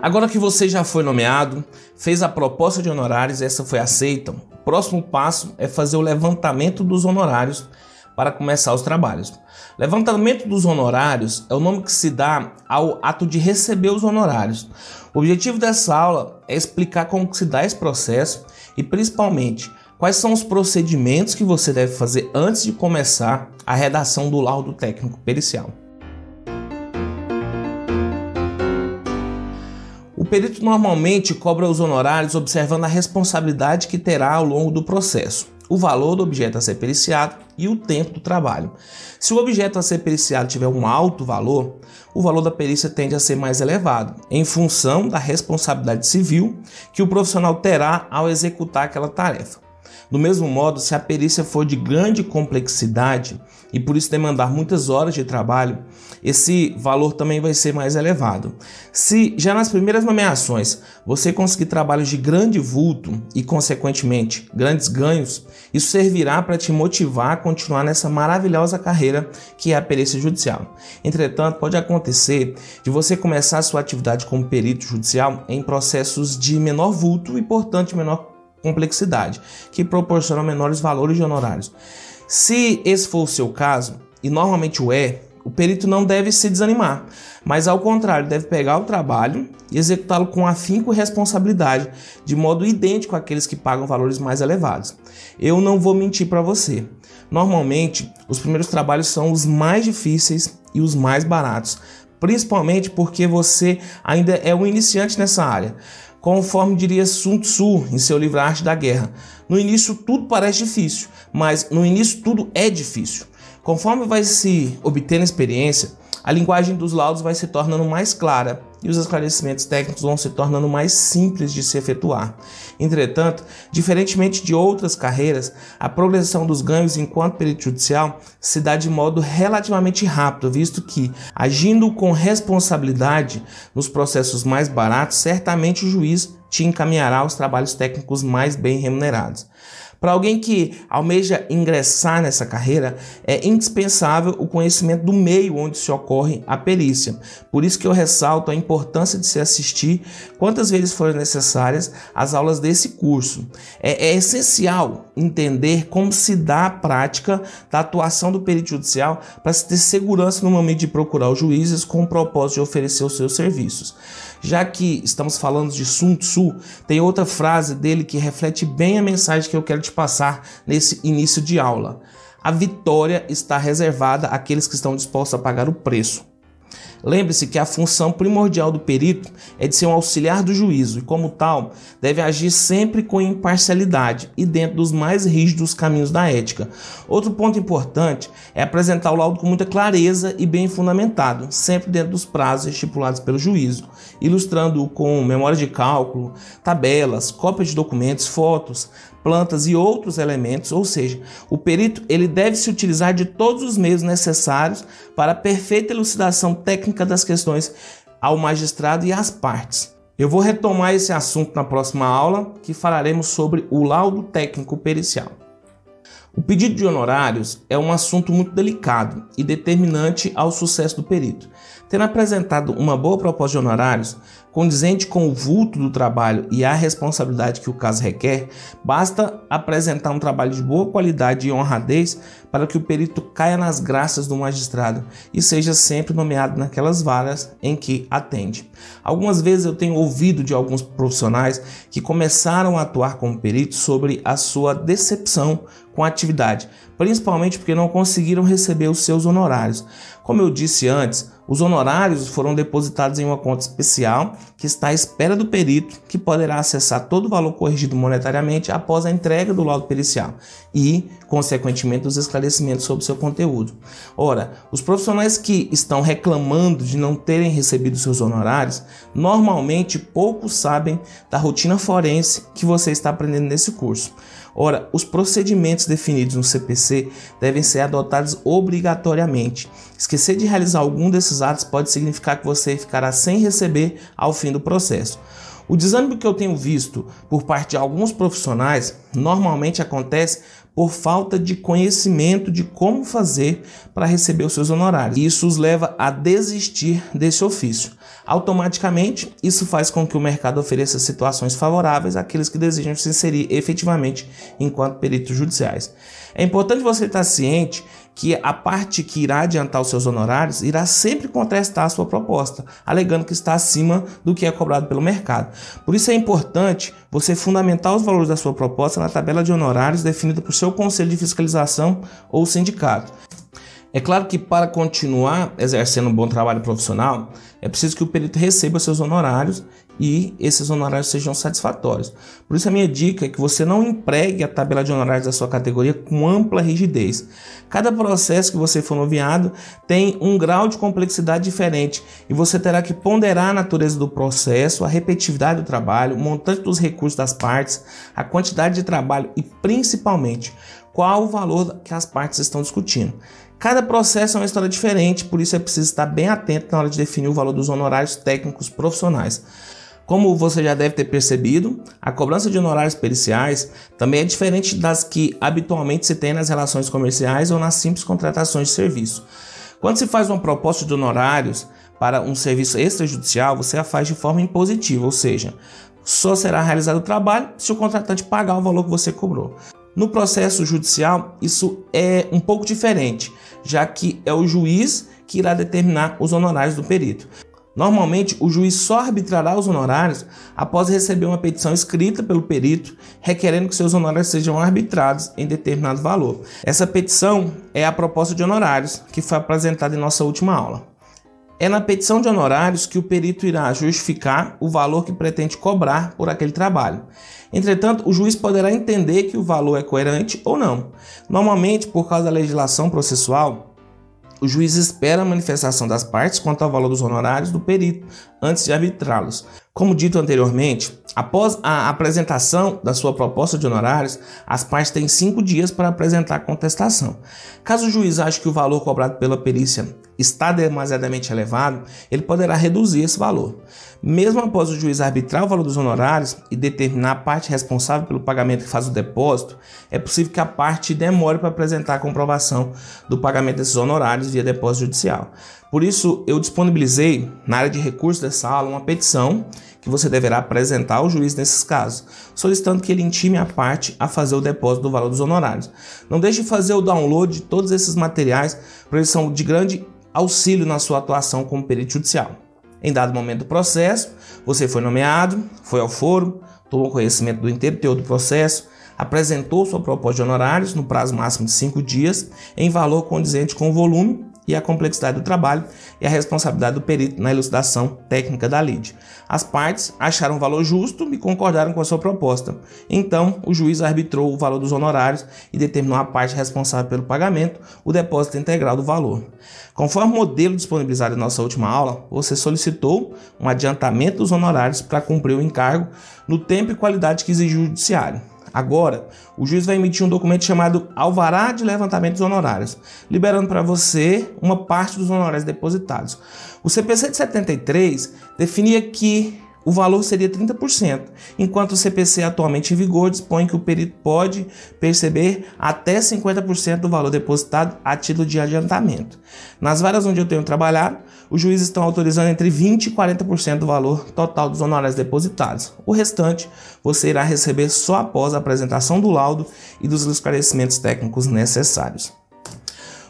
Agora que você já foi nomeado, fez a proposta de honorários e essa foi aceita, o próximo passo é fazer o levantamento dos honorários para começar os trabalhos. Levantamento dos honorários é o nome que se dá ao ato de receber os honorários. O objetivo dessa aula é explicar como que se dá esse processo e principalmente quais são os procedimentos que você deve fazer antes de começar a redação do laudo técnico pericial. O perito normalmente cobra os honorários observando a responsabilidade que terá ao longo do processo, o valor do objeto a ser periciado e o tempo do trabalho. Se o objeto a ser periciado tiver um alto valor, o valor da perícia tende a ser mais elevado, em função da responsabilidade civil que o profissional terá ao executar aquela tarefa. Do mesmo modo, se a perícia for de grande complexidade e por isso demandar muitas horas de trabalho, esse valor também vai ser mais elevado. Se já nas primeiras nomeações você conseguir trabalhos de grande vulto e, consequentemente, grandes ganhos, isso servirá para te motivar a continuar nessa maravilhosa carreira que é a perícia judicial. Entretanto, pode acontecer de você começar a sua atividade como perito judicial em processos de menor vulto e, portanto, de menor complexidade, que proporcionam menores valores de honorários. Se esse for o seu caso, e normalmente o é, o perito não deve se desanimar, mas ao contrário, deve pegar o trabalho e executá-lo com afinco e responsabilidade, de modo idêntico àqueles que pagam valores mais elevados. Eu não vou mentir para você. Normalmente, os primeiros trabalhos são os mais difíceis e os mais baratos, principalmente porque você ainda é um iniciante nessa área. Conforme diria Sun Tzu em seu livro A Arte da Guerra, no início tudo parece difícil, mas no início tudo é difícil. Conforme vai se obtendo experiência, a linguagem dos laudos vai se tornando mais clara e os esclarecimentos técnicos vão se tornando mais simples de se efetuar. Entretanto, diferentemente de outras carreiras, a progressão dos ganhos enquanto perito judicial se dá de modo relativamente rápido, visto que, agindo com responsabilidade nos processos mais baratos, certamente o juiz te encaminhará aos trabalhos técnicos mais bem remunerados. Para alguém que almeja ingressar nessa carreira, é indispensável o conhecimento do meio onde se ocorre a perícia. Por isso que eu ressalto a importância de se assistir, quantas vezes forem necessárias, as aulas desse curso. É essencial entender como se dá a prática da atuação do perito judicial para se ter segurança no momento de procurar os juízes com o propósito de oferecer os seus serviços. Já que estamos falando de Sun Tzu, tem outra frase dele que reflete bem a mensagem que eu quero te passar nesse início de aula. A vitória está reservada àqueles que estão dispostos a pagar o preço. Lembre-se que a função primordial do perito é de ser um auxiliar do juízo e, como tal, deve agir sempre com imparcialidade e dentro dos mais rígidos caminhos da ética. Outro ponto importante é apresentar o laudo com muita clareza e bem fundamentado, sempre dentro dos prazos estipulados pelo juízo, ilustrando-o com memória de cálculo, tabelas, cópias de documentos, fotos, plantas e outros elementos, ou seja, o perito ele deve se utilizar de todos os meios necessários para a perfeita elucidação técnica das questões ao magistrado e às partes. Eu vou retomar esse assunto na próxima aula, que falaremos sobre o laudo técnico pericial. O pedido de honorários é um assunto muito delicado e determinante ao sucesso do perito. Tendo apresentado uma boa proposta de honorários, condizente com o vulto do trabalho e a responsabilidade que o caso requer, basta apresentar um trabalho de boa qualidade e honradez para que o perito caia nas graças do magistrado e seja sempre nomeado naquelas varas em que atende. Algumas vezes eu tenho ouvido de alguns profissionais que começaram a atuar como peritos sobre a sua decepção com a atividade, principalmente porque não conseguiram receber os seus honorários. Como eu disse antes, os honorários foram depositados em uma conta especial que está à espera do perito, que poderá acessar todo o valor corrigido monetariamente após a entrega do laudo pericial e, consequentemente, os esclarecimentos sobre seu conteúdo. Ora, os profissionais que estão reclamando de não terem recebido seus honorários, normalmente poucos sabem da rotina forense que você está aprendendo nesse curso. Ora, os procedimentos definidos no CPC devem ser adotados obrigatoriamente. Esquecer de realizar algum desses atos pode significar que você ficará sem receber ao fim do processo. O desânimo que eu tenho visto por parte de alguns profissionais normalmente acontece por falta de conhecimento de como fazer para receber os seus honorários. Isso os leva a desistir desse ofício. Automaticamente, isso faz com que o mercado ofereça situações favoráveis àqueles que desejam se inserir efetivamente enquanto peritos judiciais. É importante você estar ciente que a parte que irá adiantar os seus honorários irá sempre contestar a sua proposta, alegando que está acima do que é cobrado pelo mercado. Por isso é importante você fundamentar os valores da sua proposta na tabela de honorários definida por seu conselho de fiscalização ou sindicato. É claro que para continuar exercendo um bom trabalho profissional, é preciso que o perito receba seus honorários e esses honorários sejam satisfatórios. Por isso a minha dica é que você não empregue a tabela de honorários da sua categoria com ampla rigidez. Cada processo que você for nomeado tem um grau de complexidade diferente e você terá que ponderar a natureza do processo, a repetitividade do trabalho, o montante dos recursos das partes, a quantidade de trabalho e principalmente qual o valor que as partes estão discutindo. Cada processo é uma história diferente, por isso é preciso estar bem atento na hora de definir o valor dos honorários técnicos profissionais. Como você já deve ter percebido, a cobrança de honorários periciais também é diferente das que habitualmente se tem nas relações comerciais ou nas simples contratações de serviço. Quando se faz uma proposta de honorários para um serviço extrajudicial, você a faz de forma impositiva, ou seja, só será realizado o trabalho se o contratante pagar o valor que você cobrou. No processo judicial, isso é um pouco diferente, já que é o juiz que irá determinar os honorários do perito. Normalmente, o juiz só arbitrará os honorários após receber uma petição escrita pelo perito, requerendo que seus honorários sejam arbitrados em determinado valor. Essa petição é a proposta de honorários, que foi apresentada em nossa última aula. É na petição de honorários que o perito irá justificar o valor que pretende cobrar por aquele trabalho. Entretanto, o juiz poderá entender que o valor é coerente ou não. Normalmente, por causa da legislação processual, o juiz espera a manifestação das partes quanto ao valor dos honorários do perito antes de arbitrá-los. Como dito anteriormente, após a apresentação da sua proposta de honorários, as partes têm 5 dias para apresentar a contestação. Caso o juiz ache que o valor cobrado pela perícia está demasiadamente elevado, ele poderá reduzir esse valor. Mesmo após o juiz arbitrar o valor dos honorários e determinar a parte responsável pelo pagamento que faz o depósito, é possível que a parte demore para apresentar a comprovação do pagamento desses honorários via depósito judicial. Por isso, eu disponibilizei na área de recursos dessa aula uma petição que você deverá apresentar ao juiz nesses casos, solicitando que ele intime a parte a fazer o depósito do valor dos honorários. Não deixe de fazer o download de todos esses materiais, pois eles são de grande auxílio na sua atuação como perito judicial. Em dado momento do processo, você foi nomeado, foi ao foro, tomou conhecimento do inteiro teor do processo, apresentou sua proposta de honorários no prazo máximo de 5 dias, em valor condizente com o volume e a complexidade do trabalho e a responsabilidade do perito na elucidação técnica da lide. As partes acharam o valor justo e concordaram com a sua proposta. Então, o juiz arbitrou o valor dos honorários e determinou a parte responsável pelo pagamento o depósito integral do valor. Conforme o modelo disponibilizado em nossa última aula, você solicitou um adiantamento dos honorários para cumprir o encargo no tempo e qualidade que exigiu o judiciário. Agora, o juiz vai emitir um documento chamado Alvará de Levantamento dos Honorários, liberando para você uma parte dos honorários depositados. O CPC de 73 definia que o valor seria 30%, enquanto o CPC atualmente em vigor dispõe que o perito pode perceber até 50% do valor depositado a título de adiantamento. Nas varas onde eu tenho trabalhado, os juízes estão autorizando entre 20% e 40% do valor total dos honorários depositados. O restante você irá receber só após a apresentação do laudo e dos esclarecimentos técnicos necessários.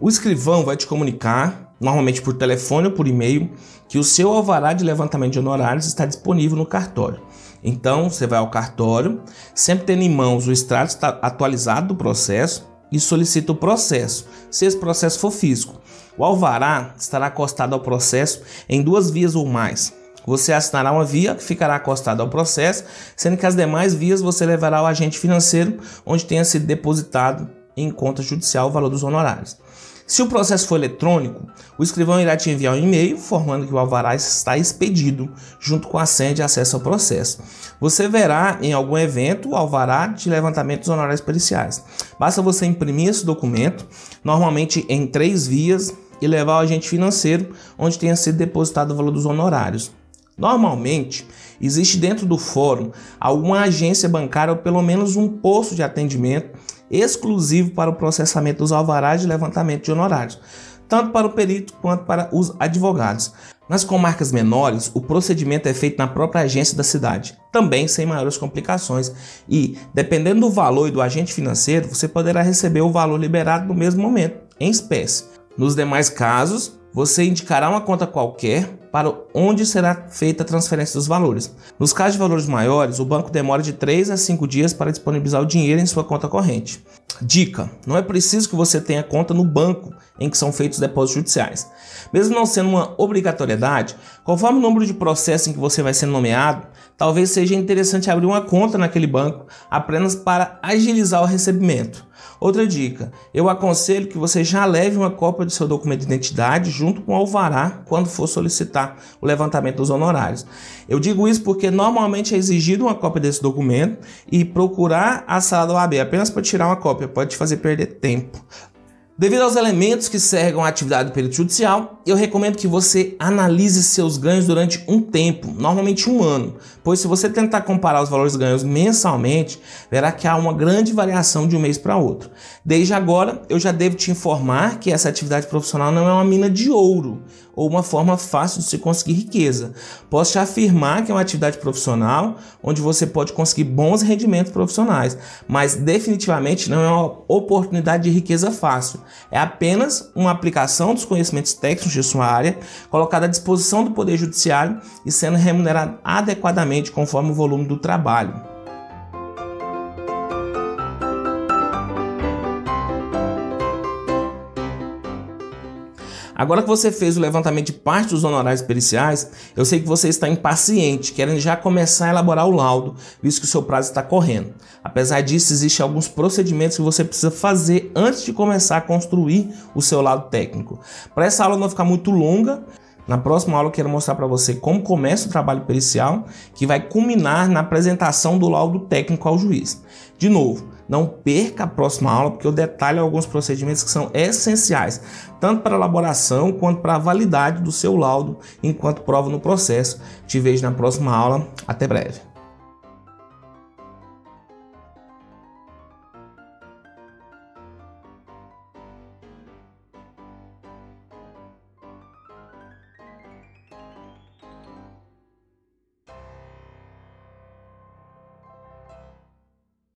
O escrivão vai te comunicar, normalmente por telefone ou por e-mail, que o seu alvará de levantamento de honorários está disponível no cartório. Então, você vai ao cartório, sempre tendo em mãos o extrato atualizado do processo e solicita o processo, se esse processo for físico. O alvará estará acostado ao processo em 2 vias ou mais. Você assinará uma via que ficará acostada ao processo, sendo que as demais vias você levará ao agente financeiro, onde tenha sido depositado em conta judicial o valor dos honorários. Se o processo for eletrônico, o escrivão irá te enviar um e-mail informando que o alvará está expedido, junto com a senha de acesso ao processo. Você verá em algum evento o alvará de levantamento dos honorários periciais. Basta você imprimir esse documento, normalmente em 3 vias, e levar ao agente financeiro, onde tenha sido depositado o valor dos honorários. Normalmente, existe dentro do fórum alguma agência bancária ou pelo menos um posto de atendimento exclusivo para o processamento dos alvarás de levantamento de honorários, tanto para o perito quanto para os advogados. Nas comarcas menores, o procedimento é feito na própria agência da cidade, também sem maiores complicações, e, dependendo do valor e do agente financeiro, você poderá receber o valor liberado no mesmo momento, em espécie. Nos demais casos, você indicará uma conta qualquer para onde será feita a transferência dos valores. Nos casos de valores maiores, o banco demora de 3 a 5 dias para disponibilizar o dinheiro em sua conta corrente. Dica: não é preciso que você tenha conta no banco em que são feitos os depósitos judiciais. Mesmo não sendo uma obrigatoriedade, conforme o número de processos em que você vai ser nomeado, talvez seja interessante abrir uma conta naquele banco apenas para agilizar o recebimento. Outra dica: eu aconselho que você já leve uma cópia do seu documento de identidade junto com o alvará quando for solicitar o levantamento dos honorários. Eu digo isso porque normalmente é exigido uma cópia desse documento e procurar a sala da OAB apenas para tirar uma cópia pode te fazer perder tempo. Devido aos elementos que cercam a atividade do perito judicial, eu recomendo que você analise seus ganhos durante um tempo, normalmente um ano, pois se você tentar comparar os valores ganhos mensalmente, verá que há uma grande variação de um mês para outro. Desde agora, eu já devo te informar que essa atividade profissional não é uma mina de ouro ou uma forma fácil de se conseguir riqueza. Posso te afirmar que é uma atividade profissional onde você pode conseguir bons rendimentos profissionais, mas definitivamente não é uma oportunidade de riqueza fácil. É apenas uma aplicação dos conhecimentos técnicos de sua área, colocada à disposição do Poder Judiciário e sendo remunerado adequadamente conforme o volume do trabalho. Agora que você fez o levantamento de parte dos honorários periciais, eu sei que você está impaciente, querendo já começar a elaborar o laudo, visto que o seu prazo está correndo. Apesar disso, existem alguns procedimentos que você precisa fazer antes de começar a construir o seu laudo técnico. Para essa aula não ficar muito longa, na próxima aula eu quero mostrar para você como começa o trabalho pericial, que vai culminar na apresentação do laudo técnico ao juiz. De novo, não perca a próxima aula, porque eu detalho alguns procedimentos que são essenciais, tanto para a elaboração quanto para a validade do seu laudo enquanto prova no processo. Te vejo na próxima aula. Até breve.